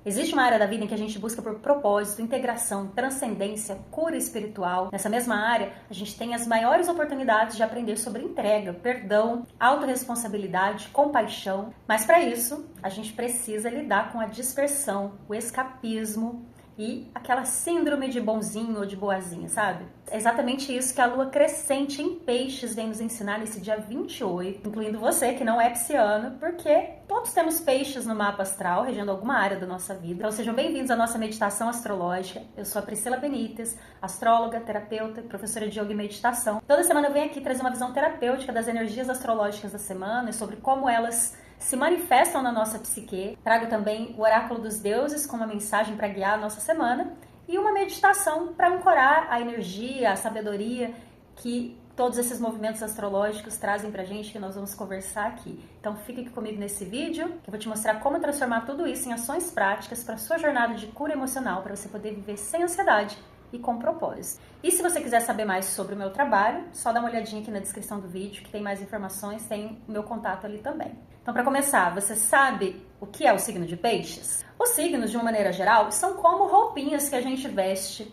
Existe uma área da vida em que a gente busca por propósito, integração, transcendência, cura espiritual. Nessa mesma área, a gente tem as maiores oportunidades de aprender sobre entrega, perdão, autorresponsabilidade, compaixão. Mas para isso, a gente precisa lidar com a dispersão, o escapismo e aquela síndrome de bonzinho ou de boazinha, sabe? É exatamente isso que a lua crescente em peixes vem nos ensinar nesse dia 28, incluindo você que não é pisciano, porque todos temos peixes no mapa astral, regendo alguma área da nossa vida. Então sejam bem-vindos à nossa meditação astrológica. Eu sou a Priscila Benítez, astróloga, terapeuta, professora de yoga e meditação. Toda semana eu venho aqui trazer uma visão terapêutica das energias astrológicas da semana e sobre como elas se manifestam na nossa psique. Trago também o oráculo dos deuses com uma mensagem para guiar a nossa semana e uma meditação para ancorar a energia, a sabedoria que todos esses movimentos astrológicos trazem pra gente, que nós vamos conversar aqui. Então fique aqui comigo nesse vídeo, que eu vou te mostrar como transformar tudo isso em ações práticas para sua jornada de cura emocional, para você poder viver sem ansiedade e com propósito. E se você quiser saber mais sobre o meu trabalho, só dá uma olhadinha aqui na descrição do vídeo, que tem mais informações, tem o meu contato ali também. Então, para começar, você sabe o que é o signo de peixes? Os signos, de uma maneira geral, são como roupinhas que a gente veste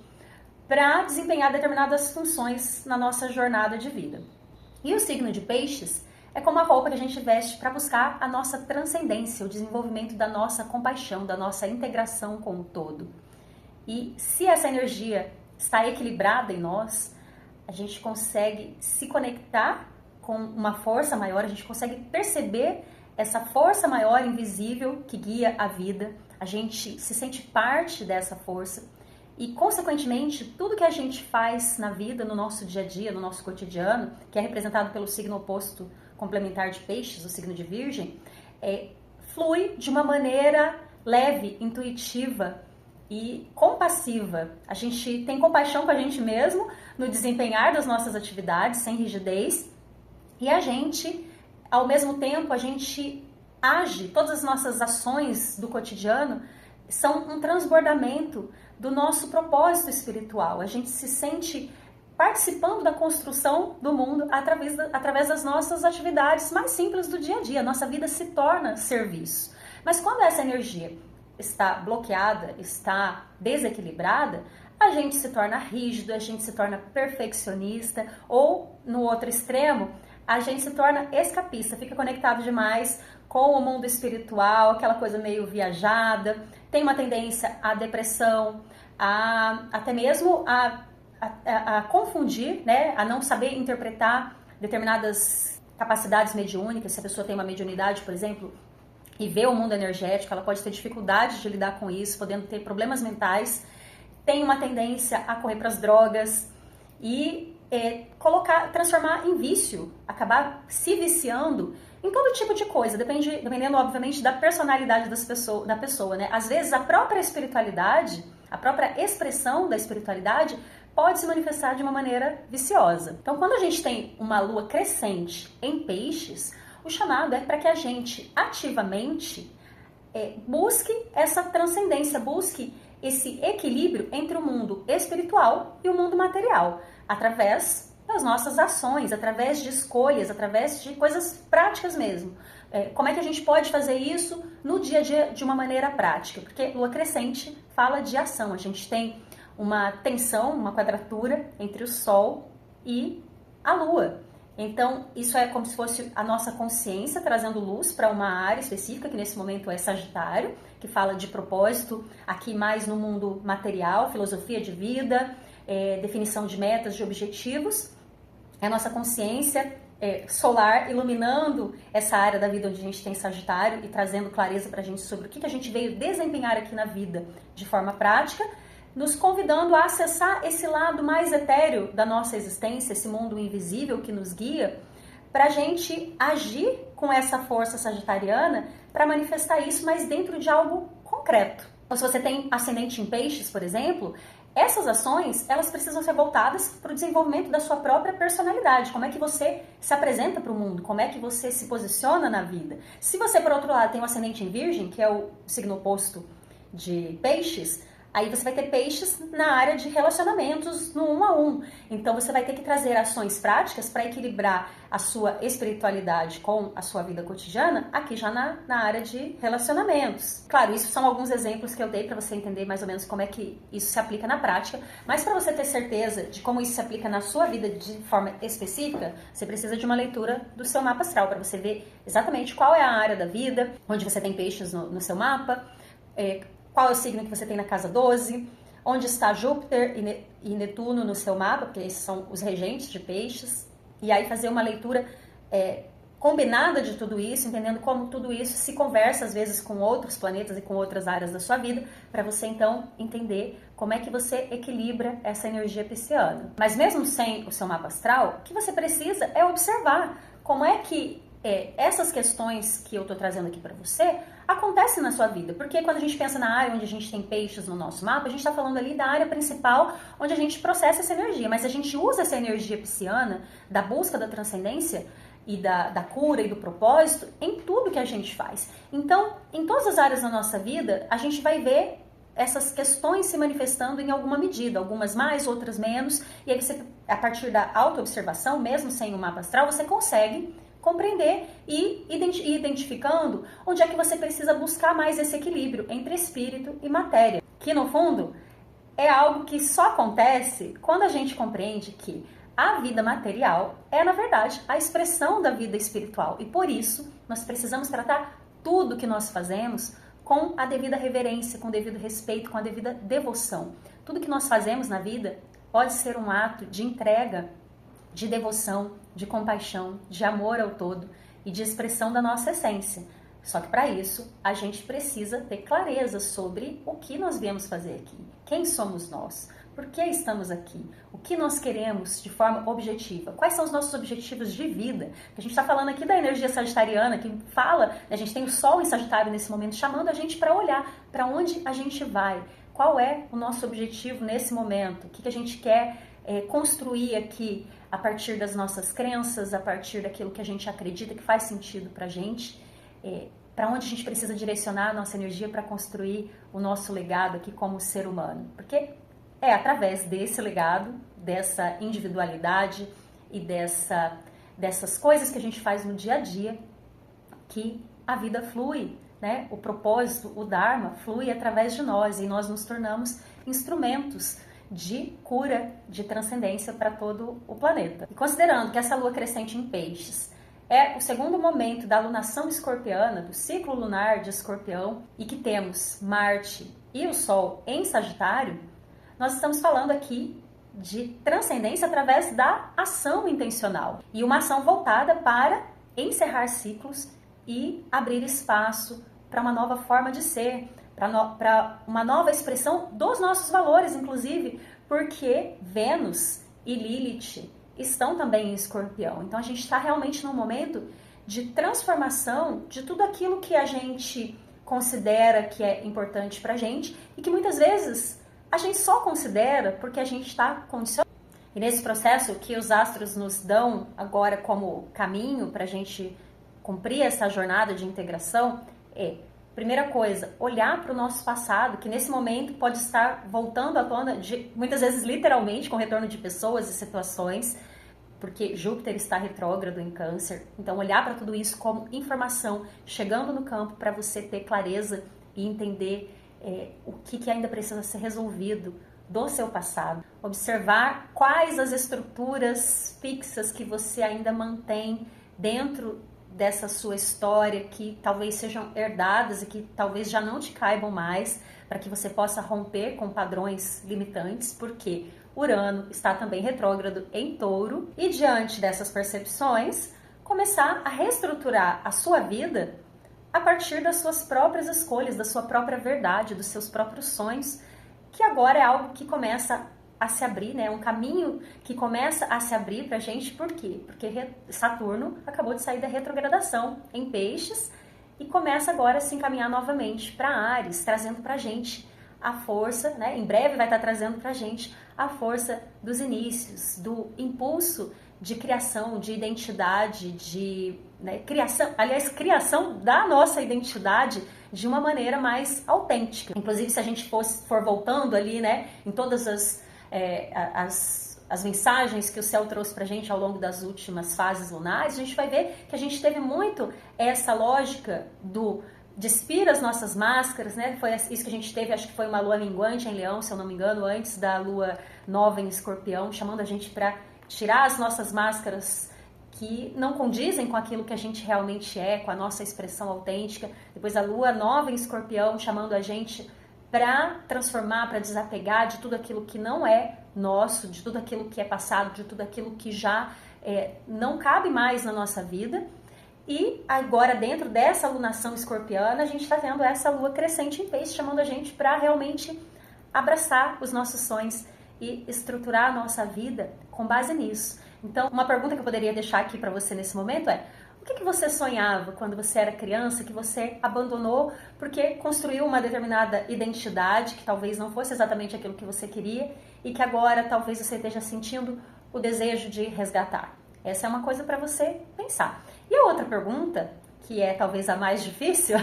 para desempenhar determinadas funções na nossa jornada de vida. E o signo de peixes é como a roupa que a gente veste para buscar a nossa transcendência, o desenvolvimento da nossa compaixão, da nossa integração com o todo. E se essa energia está equilibrada em nós, a gente consegue se conectar com uma força maior, a gente consegue perceber essa força maior invisível que guia a vida, a gente se sente parte dessa força e, consequentemente, tudo que a gente faz na vida, no nosso dia a dia, no nosso cotidiano, que é representado pelo signo oposto complementar de peixes, o signo de virgem, flui de uma maneira leve, intuitiva e compassiva. A gente tem compaixão com a gente mesmo no desempenhar das nossas atividades, sem rigidez, e a gente, ao mesmo tempo, a gente age, todas as nossas ações do cotidiano são um transbordamento do nosso propósito espiritual. A gente se sente participando da construção do mundo através das nossas atividades mais simples do dia a dia. A nossa vida se torna serviço. Mas quando essa energia está bloqueada, está desequilibrada, a gente se torna rígido, a gente se torna perfeccionista ou, no outro extremo, a gente se torna escapista, fica conectado demais com o mundo espiritual, aquela coisa meio viajada, tem uma tendência à depressão, até mesmo a confundir, né, a não saber interpretar determinadas capacidades mediúnicas. Se a pessoa tem uma mediunidade, por exemplo, e vê o mundo energético, ela pode ter dificuldade de lidar com isso, podendo ter problemas mentais, tem uma tendência a correr para as drogas e transformar em vício, acabar se viciando em todo tipo de coisa, dependendo, obviamente, da personalidade da pessoa, né? Às vezes, a própria espiritualidade, a própria expressão da espiritualidade pode se manifestar de uma maneira viciosa. Então, quando a gente tem uma lua crescente em peixes, o chamado é para que a gente ativamente busque essa transcendência, busque esse equilíbrio entre o mundo espiritual e o mundo material, através das nossas ações, através de escolhas, através de coisas práticas mesmo. Como é que a gente pode fazer isso no dia a dia de uma maneira prática? Porque lua crescente fala de ação, a gente tem uma tensão, uma quadratura entre o Sol e a Lua. Então, isso é como se fosse a nossa consciência trazendo luz para uma área específica, que nesse momento é Sagitário, que fala de propósito, aqui mais no mundo material, filosofia de vida, definição de metas, de objetivos. É a nossa consciência solar iluminando essa área da vida onde a gente tem Sagitário e trazendo clareza para a gente sobre o que a gente veio desempenhar aqui na vida de forma prática, nos convidando a acessar esse lado mais etéreo da nossa existência, esse mundo invisível que nos guia, para a gente agir com essa força sagitariana para manifestar isso, mas dentro de algo concreto. Então, se você tem ascendente em peixes, por exemplo, essas ações, elas precisam ser voltadas para o desenvolvimento da sua própria personalidade. Como é que você se apresenta para o mundo? Como é que você se posiciona na vida? Se você, por outro lado, tem um ascendente em virgem, que é o signo oposto de peixes, Aí você vai ter peixes na área de relacionamentos no 1 a 1. Então você vai ter que trazer ações práticas para equilibrar a sua espiritualidade com a sua vida cotidiana, aqui já na área de relacionamentos. Claro, isso são alguns exemplos que eu dei para você entender mais ou menos como é que isso se aplica na prática, mas para você ter certeza de como isso se aplica na sua vida de forma específica, você precisa de uma leitura do seu mapa astral, para você ver exatamente qual é a área da vida, onde você tem peixes no seu mapa, qual é o signo que você tem na casa 12, onde está Júpiter e Netuno no seu mapa, porque esses são os regentes de peixes, e aí fazer uma leitura combinada de tudo isso, entendendo como tudo isso se conversa às vezes com outros planetas e com outras áreas da sua vida, para você então entender como é que você equilibra essa energia pisciana. Mas mesmo sem o seu mapa astral, o que você precisa é observar como é que essas questões que eu estou trazendo aqui para você acontecem na sua vida. Porque quando a gente pensa na área onde a gente tem peixes no nosso mapa, a gente está falando ali da área principal onde a gente processa essa energia, mas a gente usa essa energia pisciana da busca da transcendência e da cura e do propósito em tudo que a gente faz. Então, em todas as áreas da nossa vida, a gente vai ver essas questões se manifestando em alguma medida, algumas mais, outras menos, e aí você, a partir da autoobservação, mesmo sem o mapa astral, você consegue compreender e identificando onde é que você precisa buscar mais esse equilíbrio entre espírito e matéria, que no fundo é algo que só acontece quando a gente compreende que a vida material é, na verdade, a expressão da vida espiritual, e por isso nós precisamos tratar tudo que nós fazemos com a devida reverência, com o devido respeito, com a devida devoção. Tudo que nós fazemos na vida pode ser um ato de entrega, de devoção, de compaixão, de amor ao todo e de expressão da nossa essência. Só que para isso, a gente precisa ter clareza sobre o que nós viemos fazer aqui. Quem somos nós? Por que estamos aqui? O que nós queremos de forma objetiva? Quais são os nossos objetivos de vida? A gente está falando aqui da energia sagitariana, que fala, a gente tem o Sol em Sagitário nesse momento, chamando a gente para olhar para onde a gente vai. Qual é o nosso objetivo nesse momento? O que a gente quer construir aqui a partir das nossas crenças, a partir daquilo que a gente acredita que faz sentido para a gente, para onde a gente precisa direcionar a nossa energia para construir o nosso legado aqui como ser humano. Porque é através desse legado, dessa individualidade e dessas coisas que a gente faz no dia a dia que a vida flui, né? O propósito, o Dharma flui através de nós e nós nos tornamos instrumentos de cura, de transcendência para todo o planeta. E considerando que essa lua crescente em peixes é o segundo momento da alunação escorpiana, do ciclo lunar de Escorpião, e que temos Marte e o Sol em Sagitário, nós estamos falando aqui de transcendência através da ação intencional. E uma ação voltada para encerrar ciclos e abrir espaço para uma nova forma de ser, para uma nova expressão dos nossos valores, inclusive, porque Vênus e Lilith estão também em Escorpião. Então a gente está realmente num momento de transformação de tudo aquilo que a gente considera que é importante para a gente e que muitas vezes a gente só considera porque a gente está condicionado. E nesse processo que os astros nos dão agora como caminho para a gente cumprir essa jornada de integração primeira coisa, olhar para o nosso passado, que nesse momento pode estar voltando à tona, muitas vezes literalmente, com retorno de pessoas e situações, porque Júpiter está retrógrado em Câncer. Então, olhar para tudo isso como informação, chegando no campo para você ter clareza e entender o que ainda precisa ser resolvido do seu passado. Observar quais as estruturas fixas que você ainda mantém dentro dessa sua história, que talvez sejam herdadas e que talvez já não te caibam mais, para que você possa romper com padrões limitantes, porque Urano está também retrógrado em Touro, e diante dessas percepções, começar a reestruturar a sua vida a partir das suas próprias escolhas, da sua própria verdade, dos seus próprios sonhos, que agora é algo que começa a se abrir, né? Um caminho que começa a se abrir pra gente. Por quê? Porque Saturno acabou de sair da retrogradação em Peixes e começa agora a se encaminhar novamente para Áries, trazendo pra gente a força, né? Em breve vai estar trazendo pra gente a força dos inícios, do impulso de criação, de identidade, de criação da nossa identidade de uma maneira mais autêntica. Inclusive, se a gente for voltando ali, né, em todas as mensagens que o céu trouxe pra gente ao longo das últimas fases lunares, a gente vai ver que a gente teve muito essa lógica do despir as nossas máscaras, né? Foi isso que a gente teve, acho que foi uma lua minguante em Leão, se eu não me engano, antes da lua nova em Escorpião, chamando a gente para tirar as nossas máscaras que não condizem com aquilo que a gente realmente é, com a nossa expressão autêntica. Depois a lua nova em Escorpião, chamando a gente para transformar, para desapegar de tudo aquilo que não é nosso, de tudo aquilo que é passado, de tudo aquilo que já não cabe mais na nossa vida. E agora, dentro dessa alunação escorpiana, a gente está tendo essa lua crescente em peixe, chamando a gente para realmente abraçar os nossos sonhos e estruturar a nossa vida com base nisso. Então, uma pergunta que eu poderia deixar aqui para você nesse momento é: o que você sonhava quando você era criança, que você abandonou porque construiu uma determinada identidade, que talvez não fosse exatamente aquilo que você queria, e que agora talvez você esteja sentindo o desejo de resgatar? Essa é uma coisa para você pensar. E a outra pergunta, que é talvez a mais difícil,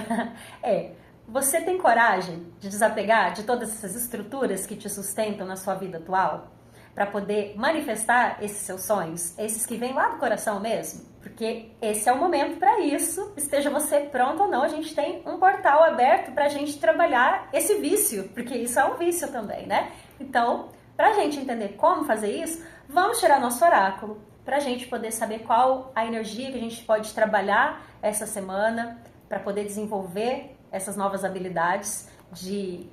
é: você tem coragem de desapegar de todas essas estruturas que te sustentam na sua vida atual? Para poder manifestar esses seus sonhos, esses que vêm lá do coração mesmo? Porque esse é o momento para isso, esteja você pronto ou não, a gente tem um portal aberto para a gente trabalhar esse vício, porque isso é um vício também, né? Então, para a gente entender como fazer isso, vamos tirar nosso oráculo, para a gente poder saber qual a energia que a gente pode trabalhar essa semana, para poder desenvolver essas novas habilidades de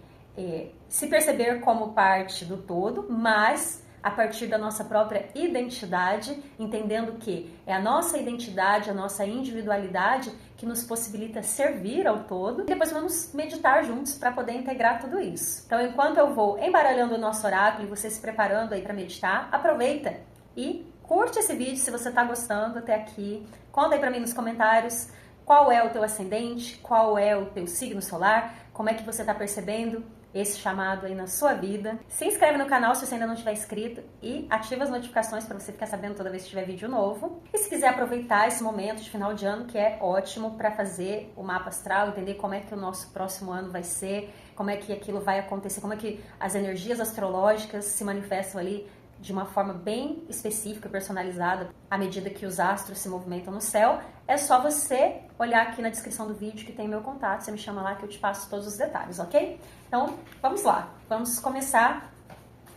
se perceber como parte do todo, mas a partir da nossa própria identidade, entendendo que é a nossa identidade, a nossa individualidade que nos possibilita servir ao todo. E depois vamos meditar juntos para poder integrar tudo isso. Então, enquanto eu vou embaralhando o nosso oráculo e você se preparando aí para meditar, aproveita e curte esse vídeo se você está gostando até aqui. Conta aí para mim nos comentários qual é o teu ascendente, qual é o teu signo solar, como é que você está percebendo esse chamado aí na sua vida. Se inscreve no canal se você ainda não tiver inscrito e ativa as notificações para você ficar sabendo toda vez que tiver vídeo novo. E se quiser aproveitar esse momento de final de ano, que é ótimo para fazer o mapa astral, entender como é que o nosso próximo ano vai ser, como é que aquilo vai acontecer, como é que as energias astrológicas se manifestam ali de uma forma bem específica, personalizada, à medida que os astros se movimentam no céu, é só você olhar aqui na descrição do vídeo que tem meu contato, você me chama lá que eu te passo todos os detalhes, ok? Então, vamos lá. Vamos começar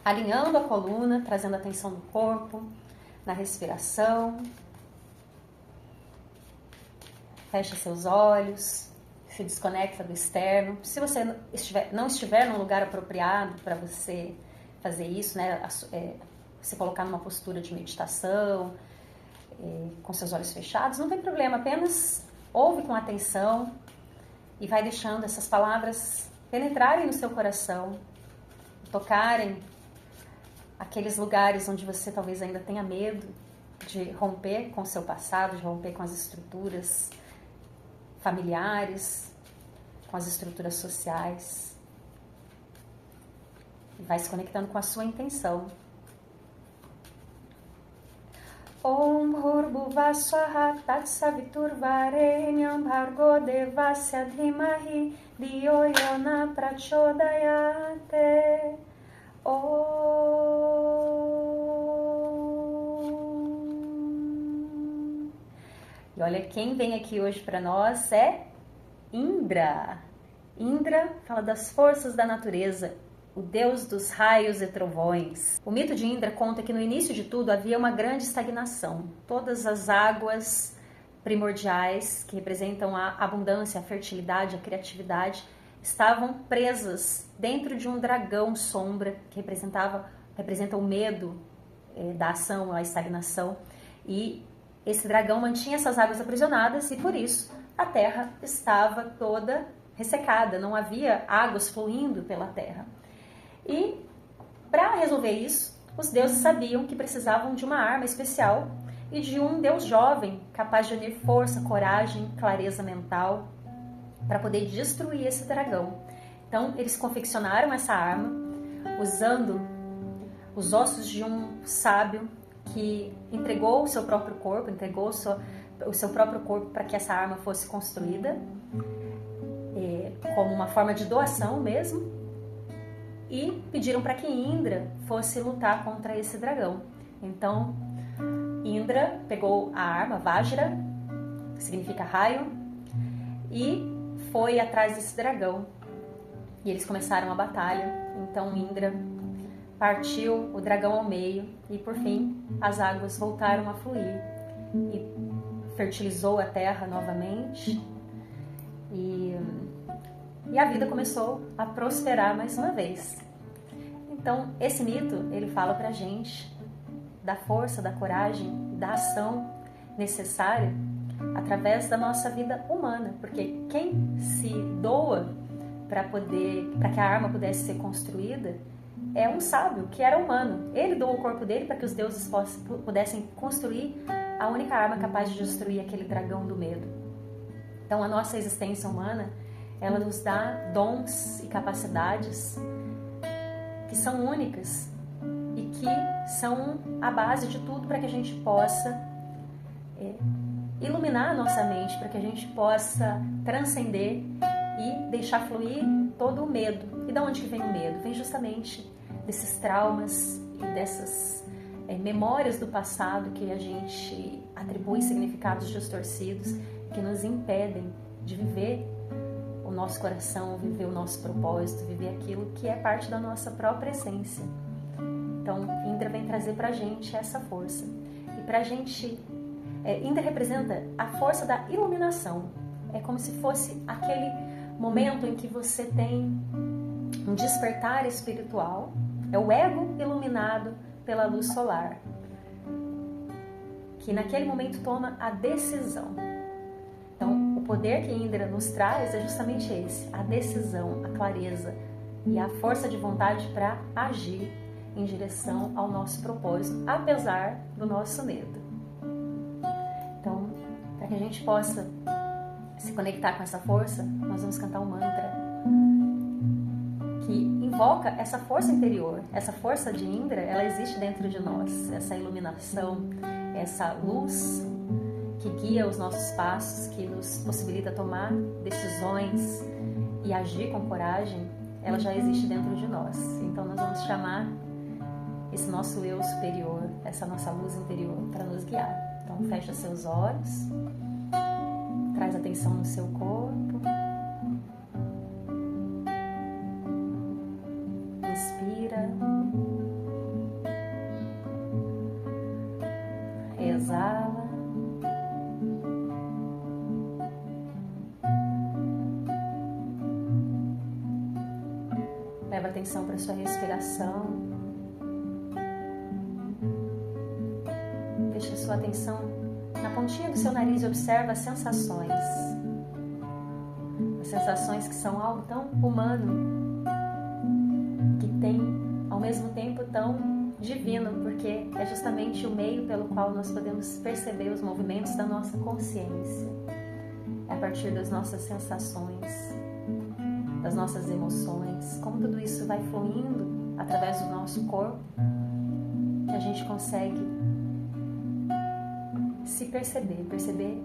alinhando a coluna, trazendo atenção no corpo, na respiração. Fecha seus olhos, se desconecta do externo. Se você não estiver num lugar apropriado para você fazer isso, né? Você colocar numa postura de meditação, com seus olhos fechados, não tem problema, apenas ouve com atenção e vai deixando essas palavras penetrarem no seu coração, tocarem aqueles lugares onde você talvez ainda tenha medo de romper com o seu passado, de romper com as estruturas familiares, com as estruturas sociais. E vai se conectando com a sua intenção. Om Bhurbuva Swaha Tatsavitur Varenyam Bhargo Devasya Dhimahi Dhiyo Yona Prachodayate. Om. E olha, quem vem aqui hoje para nós é Indra. Indra fala das forças da natureza, o deus dos raios e trovões. O mito de Indra conta que no início de tudo havia uma grande estagnação. Todas as águas primordiais, que representam a abundância, a fertilidade, a criatividade, estavam presas dentro de um dragão sombra, que representa o medo da ação, a estagnação. E esse dragão mantinha essas águas aprisionadas e por isso a terra estava toda ressecada, não havia águas fluindo pela terra. E para resolver isso, os deuses sabiam que precisavam de uma arma especial e de um deus jovem capaz de unir força, coragem, clareza mental para poder destruir esse dragão. Então eles confeccionaram essa arma usando os ossos de um sábio que entregou o seu próprio corpo, entregou o seu próprio corpo para que essa arma fosse construída. como uma forma de doação mesmo, e pediram para que Indra fosse lutar contra esse dragão. Então, Indra pegou a arma Vajra, que significa raio, e foi atrás desse dragão. E eles começaram a batalha. Então, Indra partiu o dragão ao meio e, por fim, as águas voltaram a fluir e fertilizou a terra novamente. E a vida começou a prosperar mais uma vez. Então, esse mito, ele fala pra gente da força, da coragem, da ação necessária através da nossa vida humana, porque quem se doa para que a arma pudesse ser construída é um sábio que era humano. Ele doou o corpo dele para que os deuses pudessem construir a única arma capaz de destruir aquele dragão do medo. Então, a nossa existência humana, ela nos dá dons e capacidades que são únicas e que são a base de tudo para que a gente possa iluminar a nossa mente, para que a gente possa transcender e deixar fluir todo o medo. E de onde que vem o medo? Vem justamente desses traumas e dessas memórias do passado que a gente atribui significados distorcidos, que nos impedem de viver o nosso coração, viver o nosso propósito, viver aquilo que é parte da nossa própria essência. Então, Indra vem trazer pra gente essa força. E pra gente, Indra representa a força da iluminação. É como se fosse aquele momento em que você tem um despertar espiritual. É o ego iluminado pela luz solar, que naquele momento toma a decisão. Então, o poder que Indra nos traz é justamente esse, a decisão, a clareza e a força de vontade para agir em direção ao nosso propósito, apesar do nosso medo. Então, para que a gente possa se conectar com essa força, nós vamos cantar um mantra que invoca essa força interior. Essa força de Indra, ela existe dentro de nós, essa iluminação, essa luz que guia os nossos passos, que nos possibilita tomar decisões e agir com coragem, ela já existe dentro de nós. Então nós vamos chamar esse nosso eu superior, essa nossa luz interior para nos guiar. Então fecha seus olhos, traz atenção no seu corpo, inspira, exala. Leva atenção para a sua respiração. Deixa a sua atenção na pontinha do seu nariz e observa as sensações. As sensações que são algo tão humano, que tem ao mesmo tempo tão divino, porque é justamente o meio pelo qual nós podemos perceber os movimentos da nossa consciência. É a partir das nossas sensações, das nossas emoções, como tudo isso vai fluindo através do nosso corpo, que a gente consegue se perceber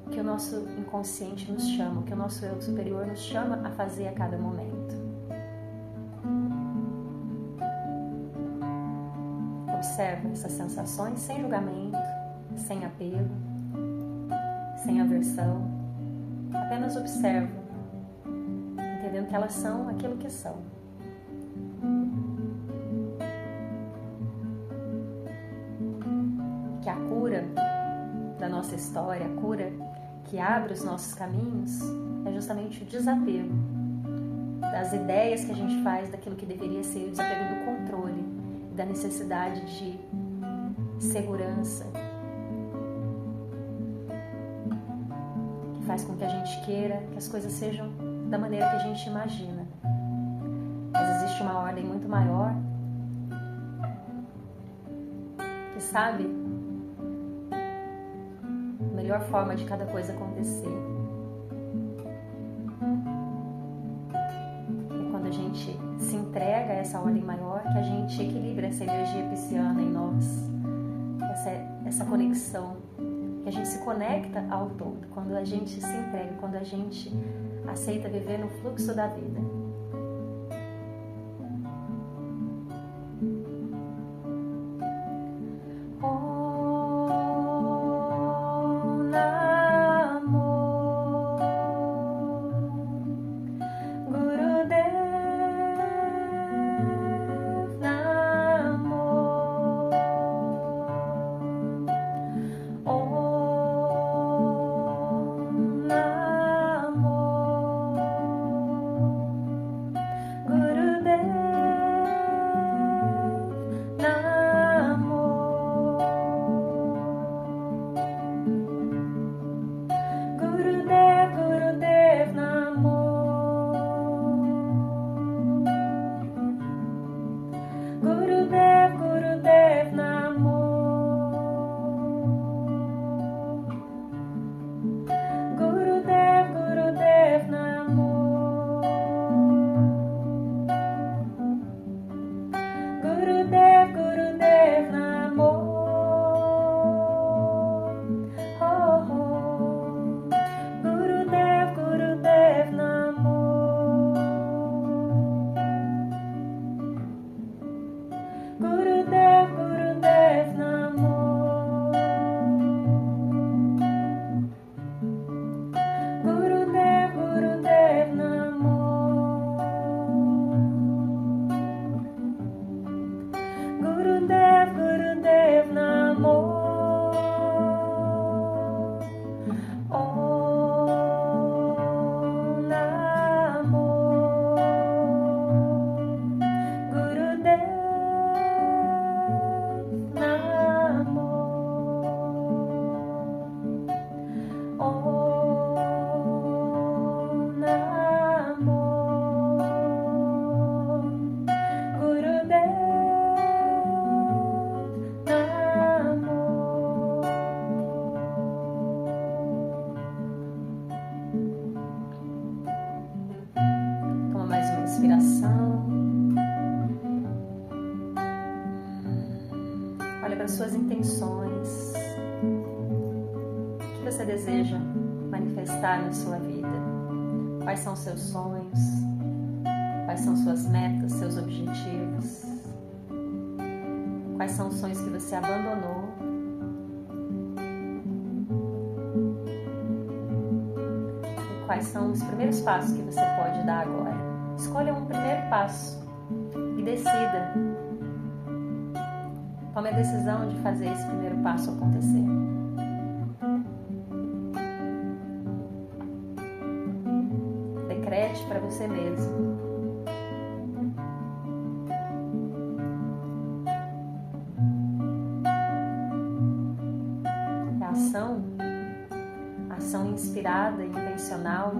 que o nosso inconsciente nos chama, que o nosso eu superior nos chama a fazer a cada momento. Observa essas sensações sem julgamento, sem apego, sem aversão. Apenas observa, entendendo que elas são aquilo que são. Que a cura da nossa história, a cura que abre os nossos caminhos, é justamente o desapego das ideias que a gente faz daquilo que deveria ser, o desapego do controle, da necessidade de segurança, que faz com que a gente queira que as coisas sejam da maneira que a gente imagina. Mas existe uma ordem muito maior que sabe a melhor forma de cada coisa acontecer. E quando a gente se entrega a essa ordem maior, que a gente equilibra essa energia pisciana em nós, essa conexão E a gente se conecta ao todo quando a gente se entrega, quando a gente aceita viver no fluxo da vida. Inspiração. Olha para suas intenções. O que você deseja manifestar na sua vida? Quais são seus sonhos? Quais são suas metas, seus objetivos? Quais são os sonhos que você abandonou? E quais são os primeiros passos que você pode dar agora? Escolha um primeiro passo e decida. Tome a decisão de fazer esse primeiro passo acontecer. Decrete para você mesmo. A ação inspirada e intencional,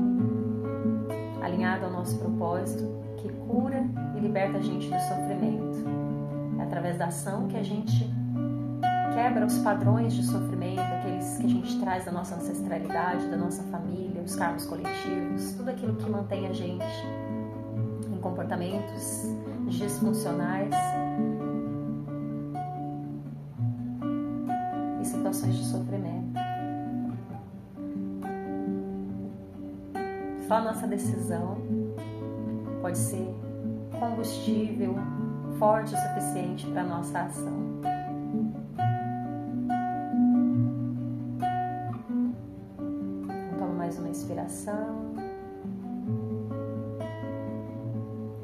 alinhada ao nosso propósito, que cura e liberta a gente do sofrimento. É através da ação que a gente quebra os padrões de sofrimento, aqueles que a gente traz da nossa ancestralidade, da nossa família, os karmas coletivos, tudo aquilo que mantém a gente em comportamentos disfuncionais e situações de sofrimento. Só a nossa decisão pode ser combustível forte o suficiente para a nossa ação. Toma mais uma inspiração.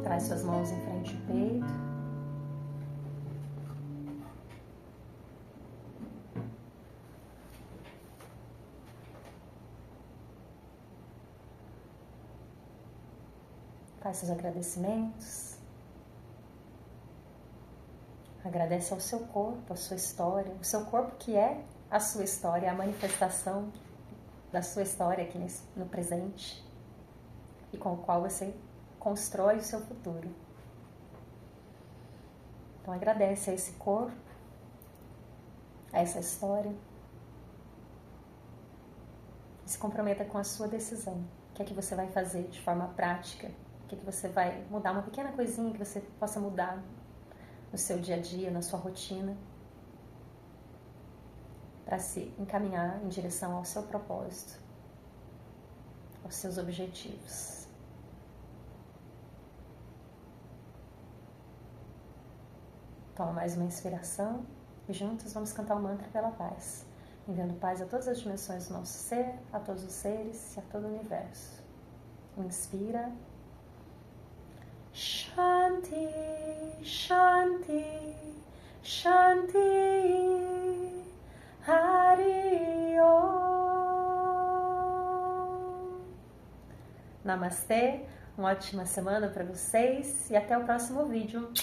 Traz suas mãos em frente ao peito. Faz seus agradecimentos. Agradece ao seu corpo, à sua história. O seu corpo que é a sua história, a manifestação da sua história aqui no presente e com o qual você constrói o seu futuro. Então agradece a esse corpo, a essa história. E se comprometa com a sua decisão. O que é que você vai fazer de forma prática? O que é que você vai mudar? Uma pequena coisinha que você possa mudar no seu dia a dia, na sua rotina, para se encaminhar em direção ao seu propósito, aos seus objetivos. Toma mais uma inspiração e juntos vamos cantar o mantra pela paz, enviando paz a todas as dimensões do nosso ser, a todos os seres e a todo o universo. Inspira. Shanti, Shanti, Shanti, Hari Om. Namastê, uma ótima semana para vocês e até o próximo vídeo.